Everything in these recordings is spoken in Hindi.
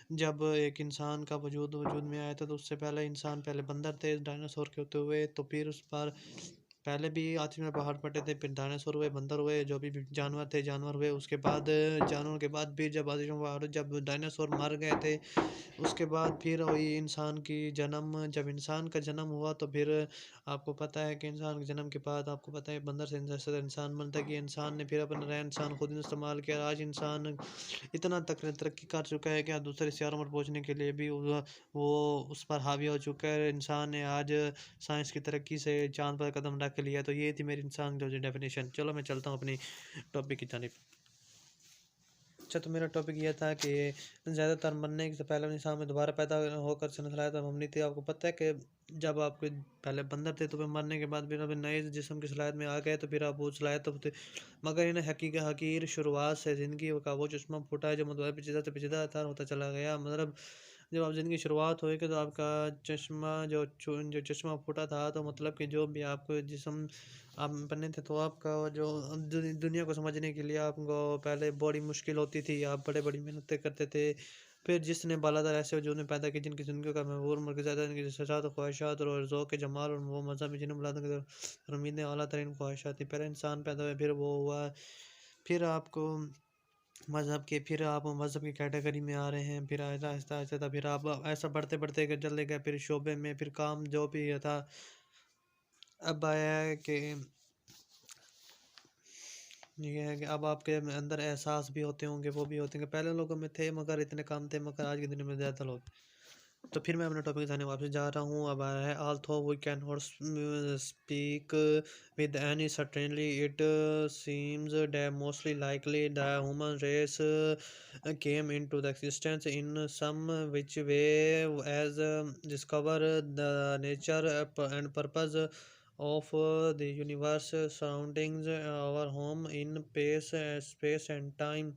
जब एक इंसान का वजूद वजूद में आया था, तो उससे पहले इंसान पहले बंदर थे डायनासोर के होते हुए। तो फिर उस पर पहले भी आदमी में पहाड़ फटे थे, फिर डायनासोर हुए, बंदर हुए, जो भी जानवर थे जानवर हुए। उसके बाद जानवरों के बाद फिर जब आदमी में पहाड़ जब डायनासोर मर गए थे, उसके बाद फिर वही इंसान की जन्म जब इंसान का जन्म हुआ, तो फिर आपको पता है कि इंसान के जन्म के बाद आपको पता है बंदर से जैसे इंसान बनता है कि इंसान ने फिर अपना रहन सहन खुद इस्तेमाल किया। आज इंसान इतना तक तरक्की कर चुका है कि आज दूसरे सियारों पर पहुंचने के लिए भी वो उस पर हावी हो चुका है। इंसान ने आज साइंस की तरक्की से चांद पर कदम रख लिया। तो ये थी मेरी इंसान जो डेफिनेशन। चलो मैं चलता हूँ अपनी टॉपिक की जानिब। अच्छा, तो मेरा टॉपिक ये था कि ज़्यादातर मरने से पहले इंसान में दोबारा पैदा होकर सनसनाया तब हमने थी। आपको पता है कि जब आपके पहले बंदर थे, तो फिर मरने के बाद फिर अभी नए जिस्म की सलाहियत में आ गए, तो फिर आप वो सलाहियत तो थे। मगर इन्हें हकीर शुरुआत से ज़िंदगी का वो चश्मा फूटा है जो मतलब पेचीदा तार होता चला गया। मतलब जब आप ज़िंदगी की शुरुआत होएगी, तो आपका चश्मा जो चश्मा फूटा था, तो मतलब कि जो भी आपको जिस्म आप बने थे, तो आपका वो जो दुनिया को समझने के लिए आपको पहले बड़ी मुश्किल होती थी। आप बड़ी मेहनतें करते थे। फिर जिसने बालादर ऐसे वजूद में पैदा की जिनकी ज़िंदगी का महबूर उम्र के ज़्यादा इनकी सजात ख्वाहिशात और ज़ौक़ जमाल और वो मज़हब जिन्हें बुलाते और उम्मीदें आला तरीन ख्वाहिशात थी। पहले इंसान पैदा हुए, फिर वो हुआ, फिर आपको फिर आप मज़हब की कैटेगरी में आ रहे हैं। फिर आहिस्ता-आहिस्ता फिर आप ऐसा बढ़ते-बढ़ते के चले गए, फिर शोबे में फिर काम जो भी था। अब आया है कि ये है कि अब आपके अंदर एहसास भी होते होंगे, वो भी होते हैं। पहले लोगों में थे मगर इतने कम थे, मगर आज की दुनिया में ज़्यादा लोग। तो फिर मैं अपने टॉपिक जाने वापस जा रहा हूँ। अब आया है although we can not speak with any certainly it seems that mostly likely the human race came into the existence in some which way as discover the nature and purpose of the universe surrounding our home in space and time।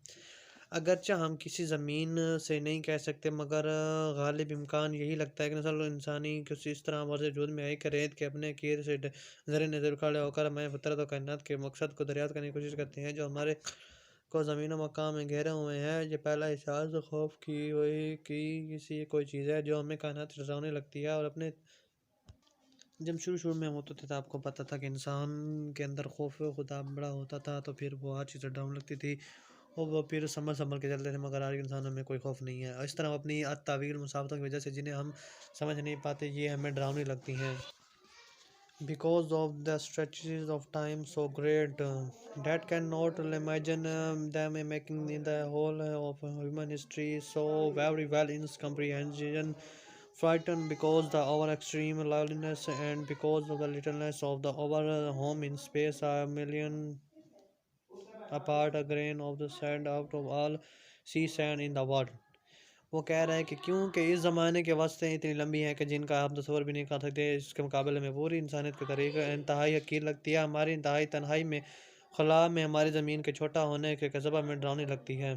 अगरचे हम किसी ज़मीन से नहीं कह सकते, मगर गालिब इम्कान यही लगता है कि नस्ल इंसानी किसी इस तरह हमारे वजूद में आई कि रेत के अपने कीर से ज़र नज़र खड़े होकर हमें फितरत और कायनात के मकसद को दरियाफ्त करने की कोशिश करते हैं, जो हमारे को ज़मीन व मकाम में घेरे हुए हैं। ये पहला एहसास खौफ की वही कि किसी कोई चीज़ है जो हमें कायनात से डरावने लगती है। और अपने जब शुरू-शुरू में होता था, तो आपको पता था कि इंसान के अंदर खौफ़ खुदा बड़ा होता था, तो फिर वो हर चीज़ डाउन लगती थी और वो फिर संभल-संभल के चलते थे। मगर आज के इंसानों में कोई खौफ़ नहीं है। और इस तरह अपनी तावील मुसावतों की वजह से जिन्हें हम समझ नहीं पाते, ये हमें डरावनी लगती हैं। Because of the stretches of time so great that cannot imagine them making in the whole of human history so very well in comprehension, frightened because the our extreme loneliness and because of the littleness of the our home in space are a million apart, a grain of the sand out of all sea sand in the world। वो कह रहा है कि क्योंकि इस ज़माने के वास्ते इतनी लंबी हैं कि जिनका आप तस्वर भी नहीं कर सकते। इसके मुकाबले में पूरी इंसानियत के तरीक़ा इंतहाई हक़ीर लगती है। हमारी इंतहाई तन्हाई में ख़ला में हमारी ज़मीन के छोटा होने के क़स्बा में डरावनी लगती है।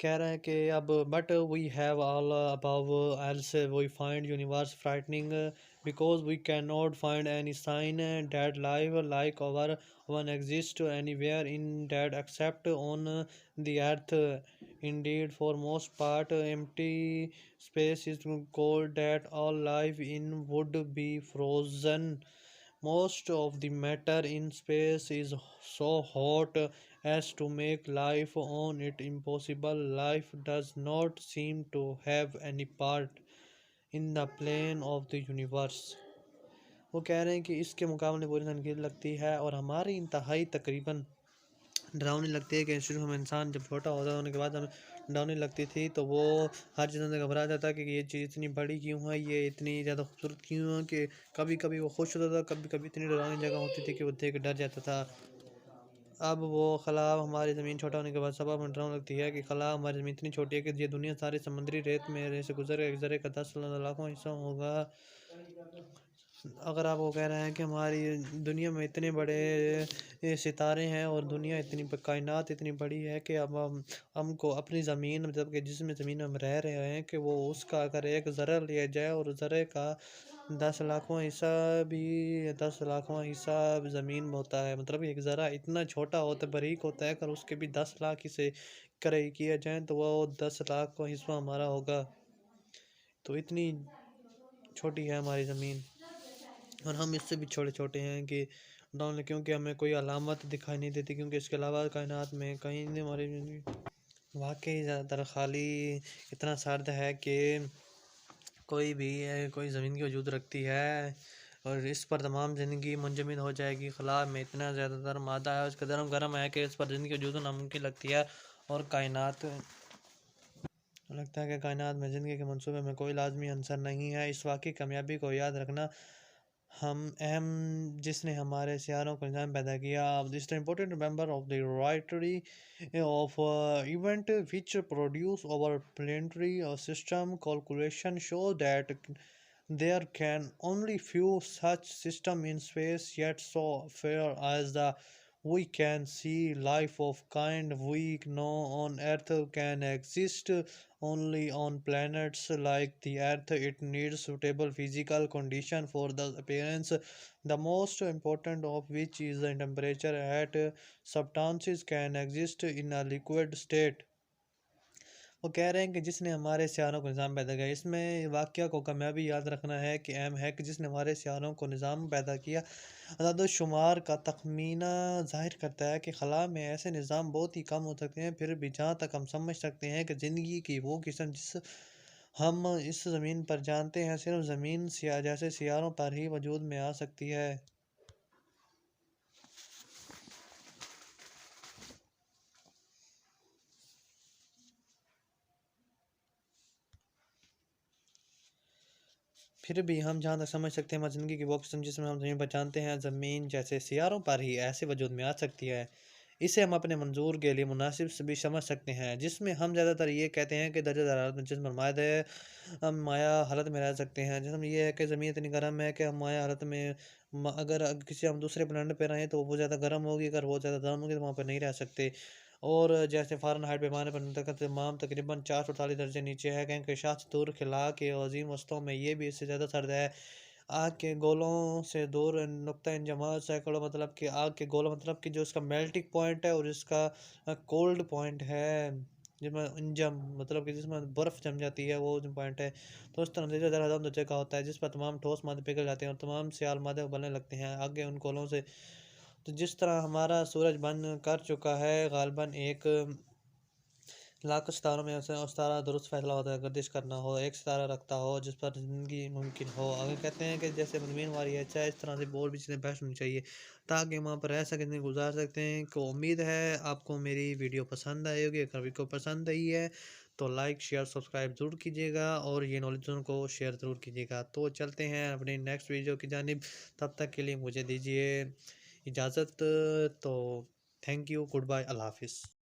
कह रहा है कि अब but we have all above else we find universe frightening because we can not find any sign that life like our one exist anywhere in that except on the earth. Indeed, for most part, empty space is cold that all life in would be frozen. Most of the matter in space is so hot as to make life on it impossible. Life does not seem to have any part in the plane of the universe। वो कह रहे हैं कि इसके मुकाबले पूरी संगीत लगती है और हमारी इंतहाई तकरीबन डरावनी लगती है। कि शुरू में इंसान जब छोटा होता होने के बाद हमें डरावनी लगती थी, तो वो हर चीज़ से घबरा जाता कि ये चीज़ इतनी बड़ी क्यों है, ये इतनी ज़्यादा खूबसूरत क्यों है। कि कभी कभी वो खुश होता था, कभी कभी इतनी डरावनी जगह होती थी कि वो देख के डर जाता था। अब वो खला हमारी ज़मीन छोटा होने के बाद सब हमें डरावनी लगती है कि खला हमारी ज़मीन इतनी छोटी है कि ये दुनिया सारी समुद्री रेत में से गुजर एक ज़रे का 10 लाखों हिस्सा होगा। अगर आप वो कह रहे हैं कि हमारी दुनिया में इतने बड़े सितारे हैं और दुनिया इतनी कायनात इतनी बड़ी है कि अब हमको अपनी ज़मीन मतलब कि जिसमें ज़मीन हम रह रहे हैं कि वो उसका अगर एक ज़रा लिया जाए और ज़रे का 10 लाखवां हिस्सा भी 10 लाखवां हिस्सा ज़मीन में होता है। मतलब एक ज़रा इतना छोटा होता है, बारीक होता है, अगर उसके भी 10 लाख हिस्से करे किया जाए तो वो 10 लाख का हिस्सा हमारा होगा। तो इतनी छोटी है हमारी ज़मीन, और हम इससे भी छोटे छोटे हैं कि डाउन, क्योंकि हमें कोई अलामत दिखाई नहीं देती, क्योंकि इसके अलावा कायनात में कहीं नहीं हमारी वाकई ज़्यादातर खाली इतना सर्द है कि कोई भी कोई ज़मीन की वजूद रखती है और इस पर तमाम ज़िंदगी मुंजमद हो जाएगी। खला में इतना ज़्यादातर मादा है, उसका गर्म गर्म है कि इस पर ज़िंदगी वजूद नामुमकिन लगती है। और कायनात लगता है कि कायनात में ज़िंदगी के मंसूबे में कोई लाजमी अंसर नहीं है। इस वाकई कामयाबी को याद रखना हम अहम जिसने हमारे सियारों को निज़ाम पैदा किया। This the important member of the writery of event which produce over planetary system calculation show that there can only few such systems in space, yet so far as the we can see life of kind we know on Earth can exist only on planets like the Earth. It needs suitable physical condition for the appearance, the most important of which is the temperature at substances can exist in a liquid state. वो कह रहे हैं कि जिसने हमारे सियारों को निज़ाम पैदा किया, इसमें वाक़या को कामयाबी याद रखना है कि अहम है कि जिसने हमारे सियारों को निज़ाम पैदा किया। अदद-ओ-शुमार का तख़मीना ज़ाहिर करता है कि ख़ला में ऐसे निज़ाम बहुत ही कम हो सकते हैं, फिर भी जहाँ तक हम समझ सकते हैं कि ज़िंदगी की वो किस्म जिस हम इस ज़मीन पर जानते हैं, सिर्फ़ ज़मीन जैसे सियारों पर ही वजूद में आ सकती है। फिर भी हम जहाँ तक समझ सकते हैं, ज़िंदगी की वो किस्म जिसमें हम ज़मीन पर जानते हैं, ज़मीन जैसे सियारों पर ही ऐसे वजूद में आ सकती है। इसे हम अपने मंजूर के लिए मुनासिब से भी समझ सकते हैं, जिसमें हम ज़्यादातर ये कहते हैं कि दर्जा हरारत में जिस्म मायदे हम माया हालत में रह सकते हैं। जिसम ये है कि ज़मीन इतनी गर्म है कि हम माया हालत में अगर किसी हम दूसरे प्लानट पर रहें तो वो ज़्यादा गर्म होगी, अगर वो ज़्यादा गर्म होगी तो वहाँ पर नहीं रह सकते। और जैसे फ़ारेनहाइट पैमाने पर मुंतखब तमाम तकरीबन 448 दर्जे नीचे है। कहकशां से दूर खिला के अज़ीम वस्तुओं में ये भी इससे ज़्यादा सर्द है। आग के गोलों से दूर नुक्ता इंजमाद सैकड़ों, मतलब कि आग के गोला मतलब कि जो इसका मेल्टिंग पॉइंट है और इसका कोल्ड पॉइंट है, जिसमें इंजम मतलब कि जिसमें बर्फ़ जम जाती है, वो जो पॉइंट है। तो उस तरह से ज़्यादा दर्जे का होता है जिस पर तमाम ठोस मादे पिघल जाते हैं और तमाम सियाल मादे उबलने लगते हैं आगे उन गोलों से। तो जिस तरह हमारा सूरज बन कर चुका है, गालिबन एक लाख सितारों में से सितारा दुरुस्त फैसला होता है गर्दिश करना हो, एक सितारा रखता हो जिस पर ज़िंदगी मुमकिन हो। अगर कहते हैं कि जैसे ज़मीन हमारी है, चाहे इस तरह से और भी चीज़ें बेस्ट होनी चाहिए ताकि वहाँ पर रह सकें, गुजार सकते हैं। को उम्मीद है आपको मेरी वीडियो पसंद आई होगी। अगर वीडियो पसंद आई है तो लाइक शेयर सब्सक्राइब ज़रूर कीजिएगा और ये नॉलेज को शेयर ज़रूर कीजिएगा। तो चलते हैं अपनी नेक्स्ट वीडियो की जानिब, तब तक के लिए मुझे दीजिए इजाज़त। तो थैंक यू, गुड बाय, अल्लाह हाफ़िज़।